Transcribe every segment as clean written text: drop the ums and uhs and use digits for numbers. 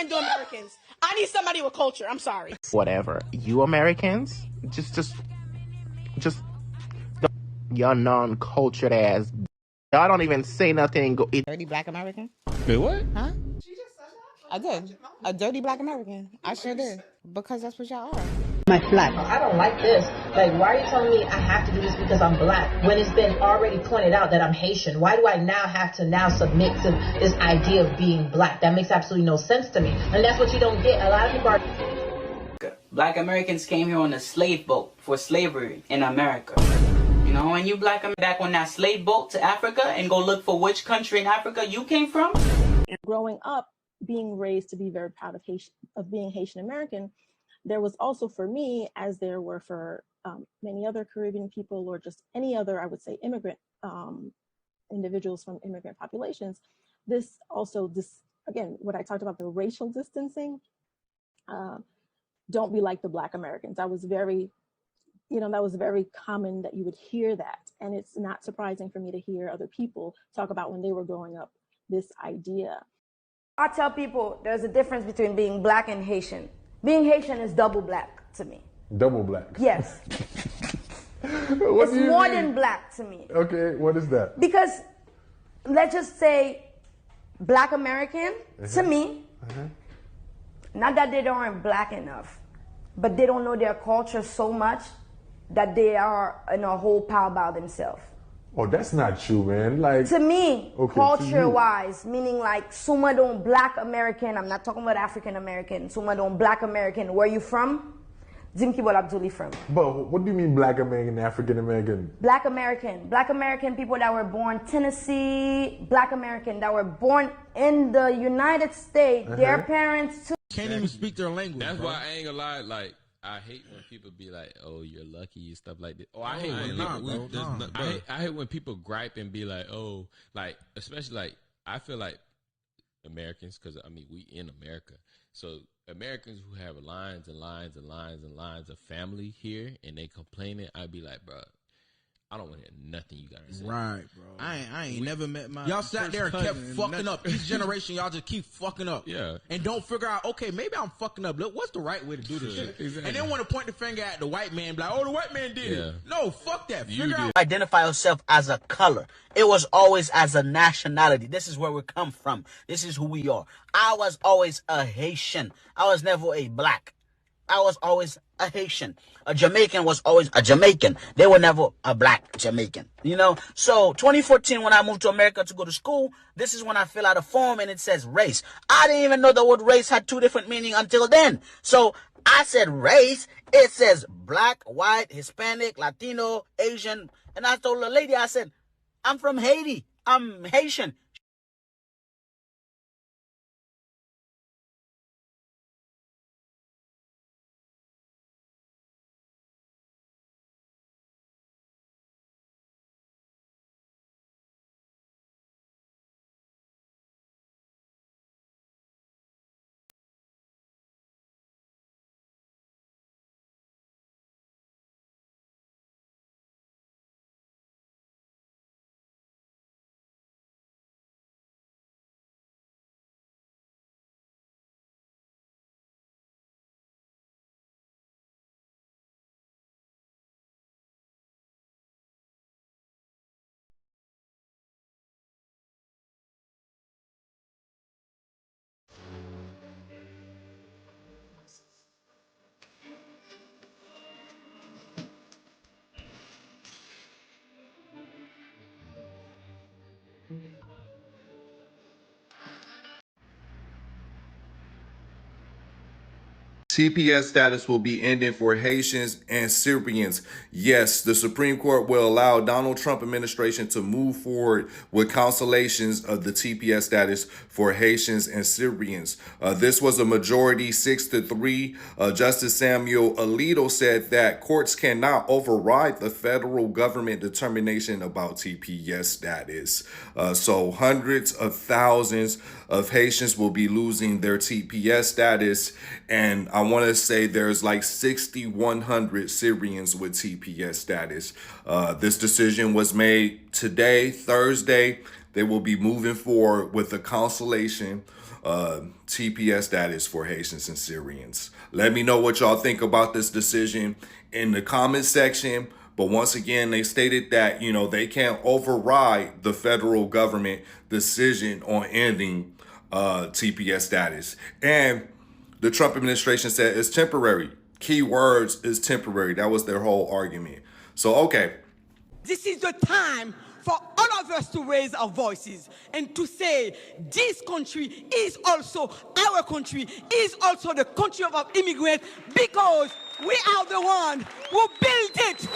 can't do Americans. I need somebody with culture. I'm sorry. Whatever. You Americans, just y'all non-cultured ass. Y'all don't even say nothing. Go eat. Dirty Black American? Wait, what? Huh? I did. A dirty Black American. I sure did. Because that's what y'all are. My flag. I don't like this. Like, why are you telling me I have to do this because I'm black when it's been already pointed out that I'm Haitian? Why do I now have to submit to this idea of being black? That makes absolutely no sense to me. And that's what you don't get. A lot of people are... Black Americans came here on a slave boat for slavery in America. You know, and you black back on that slave boat to Africa and go look for which country in Africa you came from? Growing up, being raised to be very proud of being Haitian American, there was also for me, as there were for many other Caribbean people or just any other, I would say, immigrant individuals from immigrant populations, this, again, what I talked about, the racial distancing, don't be like the Black Americans. That was very common that you would hear that. And it's not surprising for me to hear other people talk about when they were growing up, this idea. I tell people there's a difference between being black and Haitian. Being Haitian is double black to me. Double black? Yes. It's more than black to me. Okay, what is that? Because let's just say Black American, to me, not that they aren't black enough, but they don't know their culture so much that they are in a whole pile by themselves. Oh, that's not true, man. Like, to me, culture-wise, meaning like Suma don't Black American, I'm not talking about African American, Suma don't Black American, where you from? Dimki Bolabduli from. But what do you mean Black American, African American? Black American people that were born Tennessee, Black American that were born in the United States, their parents too. Can't even speak their language. That's why I ain't gonna lie, like, I hate when people be like, "Oh, you're lucky," and stuff like that. Oh, I hate when I hate when people gripe and be like, "Oh," like, especially like, I feel like Americans, because I mean we in America, so Americans who have lines and lines and lines and lines of family here and they complaining, I'd be like, bro, I don't want to hear nothing you got to say. Right, bro. I ain't never met my y'all sat there and kept fucking up. Each generation, y'all just keep fucking up. Yeah. And don't figure out, okay, maybe I'm fucking up. Look, what's the right way to do this shit? Exactly. And then want to point the finger at the white man, be like, oh, the white man did it. No, fuck that. Figure out. Identify yourself as a color. It was always as a nationality. This is where we come from. This is who we are. I was always a Haitian. I was never a black. I was always a Haitian. A Jamaican was always a Jamaican. They were never a black Jamaican, you know? So 2014, when I moved to America to go to school, this is when I fill out a form and it says race. I didn't even know the word race had two different meanings until then. So I said race. It says black, white, Hispanic, Latino, Asian. And I told the lady, I said, I'm from Haiti. I'm Haitian. TPS status will be ending for Haitians and Syrians. Yes, the Supreme Court will allow Donald Trump administration to move forward with cancellations of the TPS status for Haitians and Syrians. This was a majority 6-3. Justice Samuel Alito said that courts cannot override the federal government determination about TPS status. So hundreds of thousands of Haitians will be losing their TPS status, and I want to say there's like 6,100 Syrians with TPS status. This decision was made today, Thursday. They will be moving forward with the cancellation TPS status for Haitians and Syrians. Let me know what y'all think about this decision in the comment section. But once again, they stated that, you know, they can't override the federal government decision on ending TPS status. And the Trump administration said it's temporary. Key words is temporary. That was their whole argument. So, okay. This is the time for all of us to raise our voices and to say this country is also our country, is also the country of our immigrants, because we are the one who built it.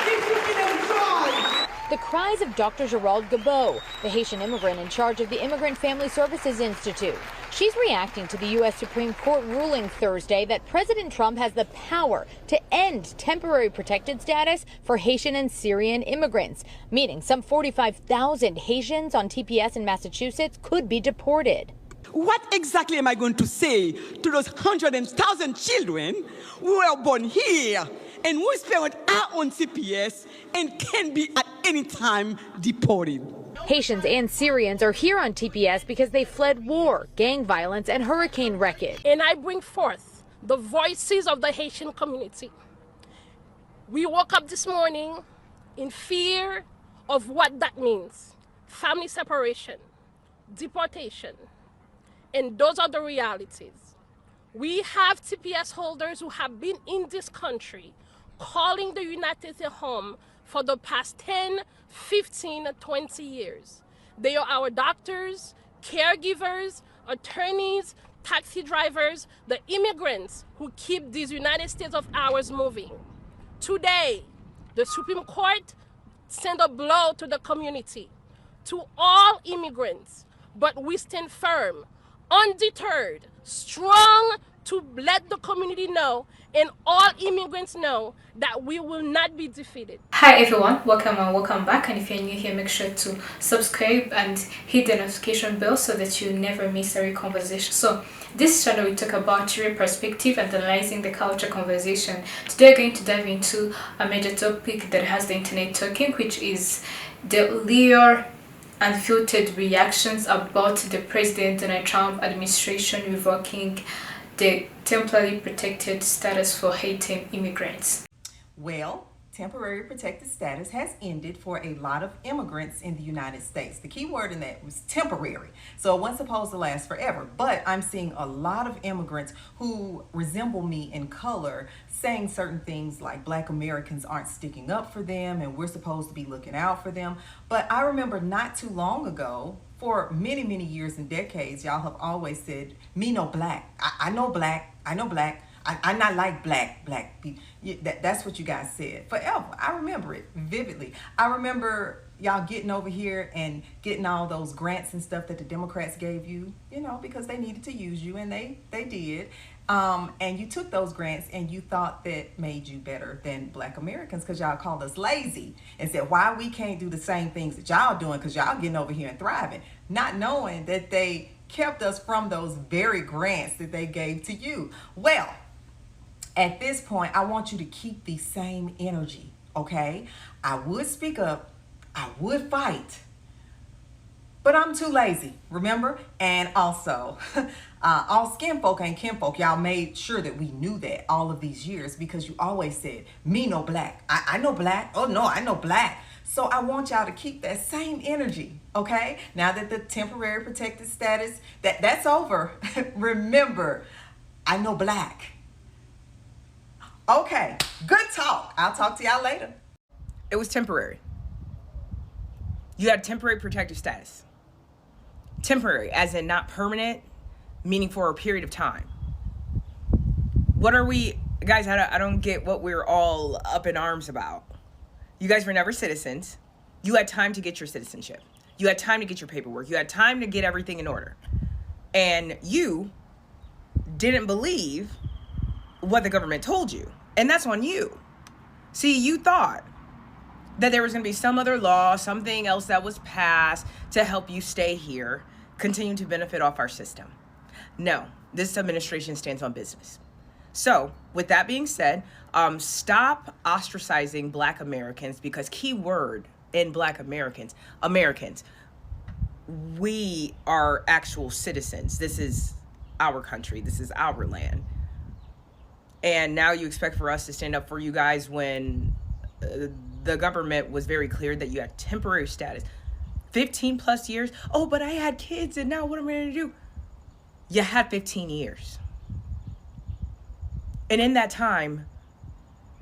If you can enjoy. The cries of Dr. Gerald Gabot, the Haitian immigrant in charge of the Immigrant Family Services Institute. She's reacting to the U.S. Supreme Court ruling Thursday that President Trump has the power to end temporary protected status for Haitian and Syrian immigrants, meaning some 45,000 Haitians on TPS in Massachusetts could be deported. What exactly am I going to say to those 100,000 children who were born here and whose parents are on CPS and can be at any time deported? Haitians and Syrians are here on TPS because they fled war, gang violence, and hurricane wreckage. And I bring forth the voices of the Haitian community. We woke up this morning in fear of what that means. Family separation, deportation, and those are the realities. We have TPS holders who have been in this country calling the United States home for the past 10, 15, 20 years. They are our doctors, caregivers, attorneys, taxi drivers, the immigrants who keep these United States of ours moving. Today, the Supreme Court sent a blow to the community, to all immigrants, but we stand firm, undeterred, strong to let the community know and all immigrants know that we will not be defeated. Hi everyone, welcome and welcome back, and if you're new here, make sure to subscribe and hit the notification bell so that you never miss every conversation. So this channel we talk about your perspective and analyzing the culture conversation. Today we're going to dive into a major topic that has the internet talking, which is the leer unfiltered reactions about the President Donald Trump administration revoking the temporarily protected status for Haitian immigrants. Well, temporary protected status has ended for a lot of immigrants in the United States. The key word in that was temporary. So it wasn't supposed to last forever. But I'm seeing a lot of immigrants who resemble me in color saying certain things like Black Americans aren't sticking up for them and we're supposed to be looking out for them. But I remember not too long ago, for many, many years and decades, y'all have always said, me no black. I know black. I know black. I'm not like black people. That's what you guys said forever. I remember it vividly. I remember y'all getting over here and getting all those grants and stuff that the Democrats gave you, you know, because they needed to use you, and they did. And you took those grants and you thought that made you better than Black Americans because y'all called us lazy and said why we can't do the same things that y'all doing because y'all getting over here and thriving, not knowing that they kept us from those very grants that they gave to you. Well, at this point, I want you to keep the same energy, okay? I would speak up, I would fight, but I'm too lazy, remember? And also, all skin folk ain't kin folk. Y'all made sure that we knew that all of these years because you always said, me no black. I know black. Oh no, I know black. So I want y'all to keep that same energy, okay? Now that the temporary protected status, that's over, remember, I know black. Okay, good talk. I'll talk to y'all later. It was temporary. You had temporary protective status. Temporary, as in not permanent, meaning for a period of time. What are we, guys, I don't get what we're all up in arms about. You guys were never citizens. You had time to get your citizenship. You had time to get your paperwork. You had time to get everything in order. And you didn't believe what the government told you. And that's on you. See, you thought that there was going to be some other law, something else that was passed to help you stay here, continue to benefit off our system. No, this administration stands on business. So with that being said, stop ostracizing Black Americans, because key word in Black Americans, we are actual citizens. This is our country. This is our land. And now you expect for us to stand up for you guys when the government was very clear that you had temporary status. 15 plus years. Oh, but I had kids and now what am I going to do? You had 15 years. And in that time,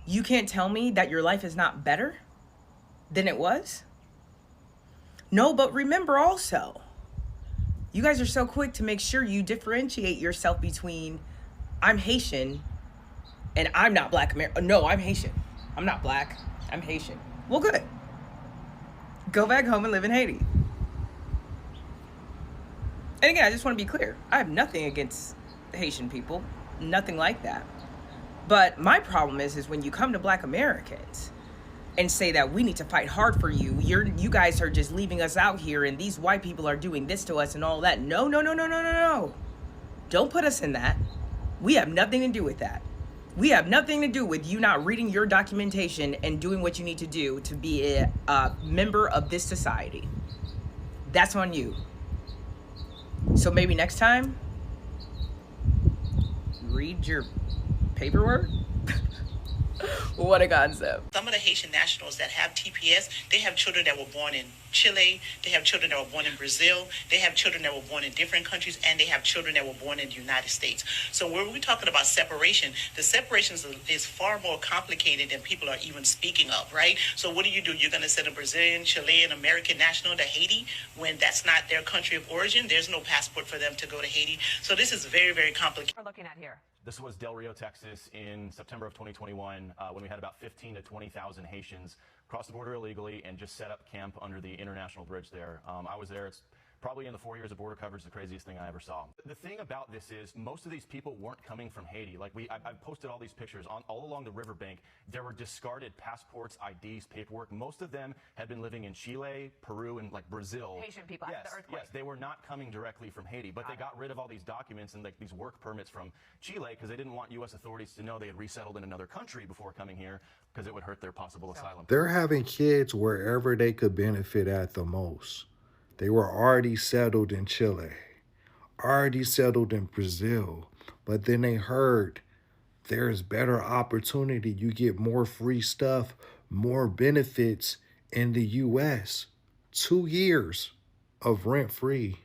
you can't tell me that your life is not better than it was? No, but remember also, you guys are so quick to make sure you differentiate yourself between I'm Haitian and I'm not Black American. No, I'm Haitian. I'm not Black. I'm Haitian. Well, good. Go back home and live in Haiti. And again, I just want to be clear. I have nothing against Haitian people. Nothing like that. But my problem is when you come to Black Americans and say that we need to fight hard for you, you guys are just leaving us out here and these white people are doing this to us and all that. No, no, no, no, no, no, no. Don't put us in that. We have nothing to do with that. We have nothing to do with you not reading your documentation and doing what you need to do to be a member of this society. That's on you. So maybe next time, read your paperwork. What a concept. Some of the Haitian nationals that have TPS, they have children that were born in Chile, they have children that were born in Brazil, they have children that were born in different countries, and they have children that were born in the United States. So when we're talking about separation, the separation is far more complicated than people are even speaking of, right? So what do? You're going to send a Brazilian, Chilean, American national to Haiti when that's not their country of origin? There's no passport for them to go to Haiti. So this is very, very complicated. We're looking at here. This was Del Rio, Texas in September of 2021 when we had about 15 to 20,000 Haitians cross the border illegally and just set up camp under the international bridge there. I was there. It's probably in the 4 years of border coverage, the craziest thing I ever saw. The thing about this is most of these people weren't coming from Haiti. Like I've posted all these pictures all along the riverbank. There were discarded passports, IDs, paperwork. Most of them had been living in Chile, Peru, and like Brazil. Haitian people after the earthquake. Yes, they were not coming directly from Haiti, but they got rid of all these documents and like these work permits from Chile because they didn't want U.S. authorities to know they had resettled in another country before coming here because it would hurt their possible asylum. They're having kids wherever they could benefit at the most. They were already settled in Chile, already settled in Brazil, but then they heard there's better opportunity. You get more free stuff, more benefits in the U.S. 2 years of rent-free.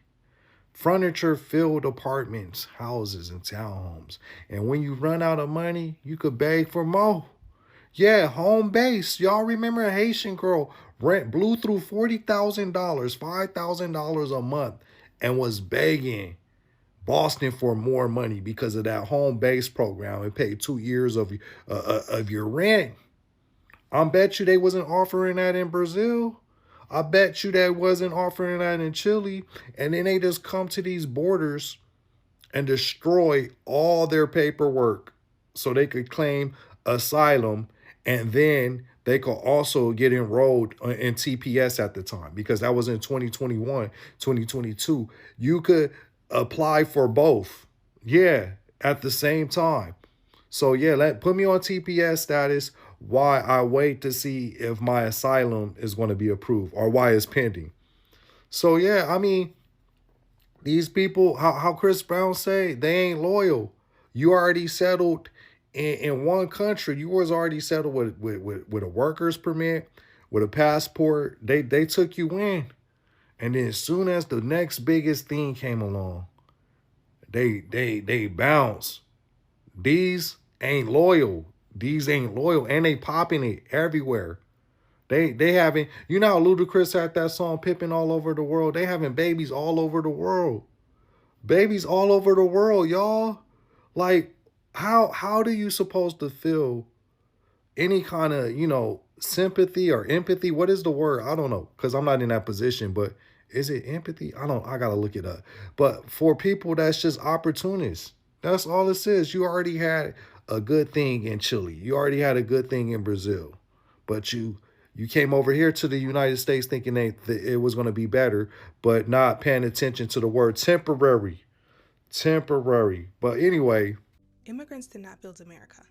Furniture-filled apartments, houses, and townhomes. And when you run out of money, you could beg for more. Yeah, home base. Y'all remember a Haitian girl blew through $40,000, $5,000 a month and was begging Boston for more money because of that home base program and paid 2 years of your rent. I bet you they wasn't offering that in Brazil. I bet you they wasn't offering that in Chile. And then they just come to these borders and destroy all their paperwork so they could claim asylum. And then they could also get enrolled in TPS at the time because that was in 2021, 2022. You could apply for both. Yeah, at the same time. So yeah, put me on TPS status while I wait to see if my asylum is going to be approved or why it's pending. So yeah, I mean, these people, how Chris Brown say, they ain't loyal. You already settled in one country. You was already settled with a worker's permit, with a passport. They took you in. And then as soon as the next biggest thing came along, they bounce. These ain't loyal. These ain't loyal. And they popping it everywhere. They having, you know how Ludacris had that song Pippin' all over the world? They having babies all over the world. Babies all over the world, y'all. Like, how do you supposed to feel any kind of, sympathy or empathy? What is the word? I don't know, because I'm not in that position, but is it empathy? I got to look it up. But for people that's just opportunists, that's all this is. You already had a good thing in Chile. You already had a good thing in Brazil. But you came over here to the United States thinking it was going to be better, but not paying attention to the word temporary. Temporary. But anyway. Immigrants did not build America.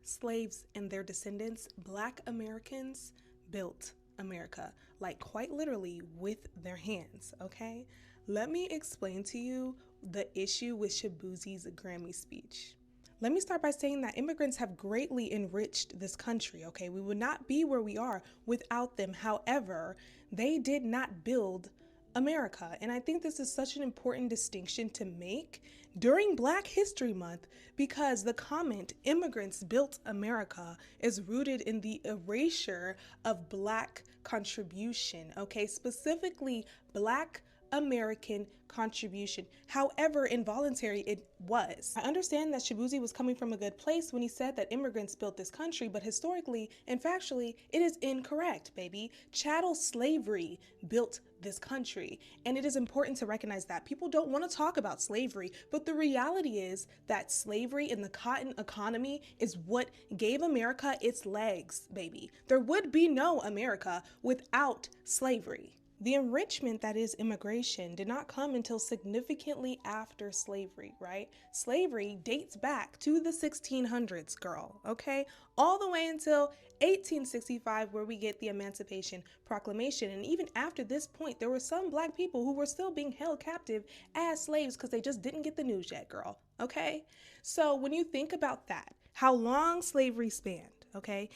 Slaves and their descendants, Black Americans, built America, like quite literally with their hands, okay? Let me explain to you the issue with Shabuzi's Grammy speech. Let me start by saying that immigrants have greatly enriched this country, okay? We would not be where we are without them. However, they did not build America. And I think this is such an important distinction to make during Black History Month, because the comment, immigrants built America, is rooted in the erasure of Black contribution, okay? Specifically, Black American contribution, however involuntary it was. I understand that Shabuzi was coming from a good place when he said that immigrants built this country, but historically and factually, it is incorrect, baby. Chattel slavery built this country, and it is important to recognize that. People don't want to talk about slavery, but the reality is that slavery in the cotton economy is what gave America its legs, baby. There would be no America without slavery. The enrichment that is immigration did not come until significantly after slavery, right? Slavery dates back to the 1600s, girl, okay? All the way until 1865, where we get the Emancipation Proclamation. And even after this point, there were some Black people who were still being held captive as slaves because they just didn't get the news yet, girl, okay? So when you think about that, how long slavery spanned, okay?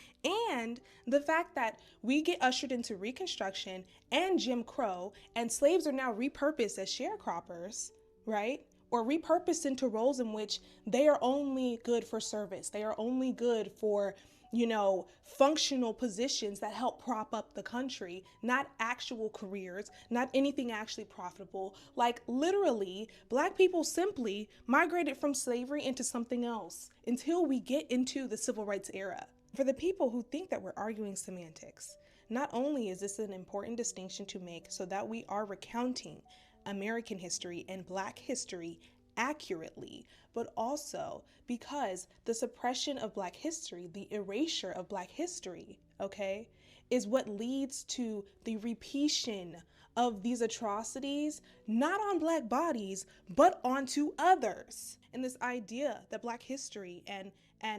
And the fact that we get ushered into Reconstruction and Jim Crow, and slaves are now repurposed as sharecroppers, right? Or repurposed into roles in which they are only good for service. They are only good for, you know, functional positions that help prop up the country, not actual careers, not anything actually profitable. Like literally, Black people simply migrated from slavery into something else until we get into the civil rights era. For the people who think that we're arguing semantics, not only is this an important distinction to make so that we are recounting American history and Black history accurately, but also because the suppression of Black history, the erasure of Black history, okay, is what leads to the repetition of these atrocities, not on Black bodies, but onto others. And this idea that Black history and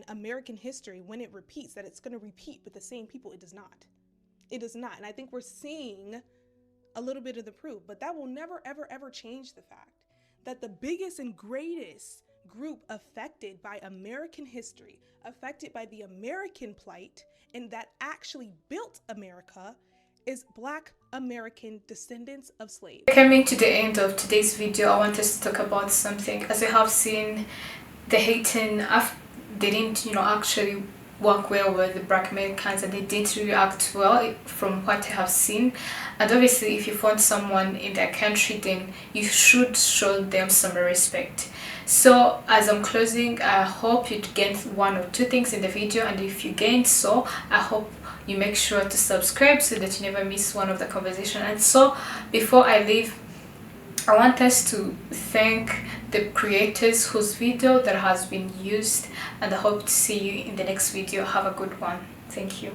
American history, when it repeats, that it's going to repeat with the same people, it does not. It does not. And I think we're seeing a little bit of the proof, but that will never, ever, ever change the fact that the biggest and greatest group affected by American history, affected by the American plight, and that actually built America is Black American descendants of slaves. Coming to the end of today's video, I want us to talk about something. As you have seen, the Haitian they didn't, actually work well with the Black Americans, and they didn't react well from what I have seen. And obviously, if you find someone in their country, then you should show them some respect. So as I'm closing, I hope you gained one or two things in the video, and if you gained so, I hope you make sure to subscribe so that you never miss one of the conversation. And so before I leave, I want us to thank the creators whose video that has been used, and I hope to see you in the next video. Have a good one. Thank you.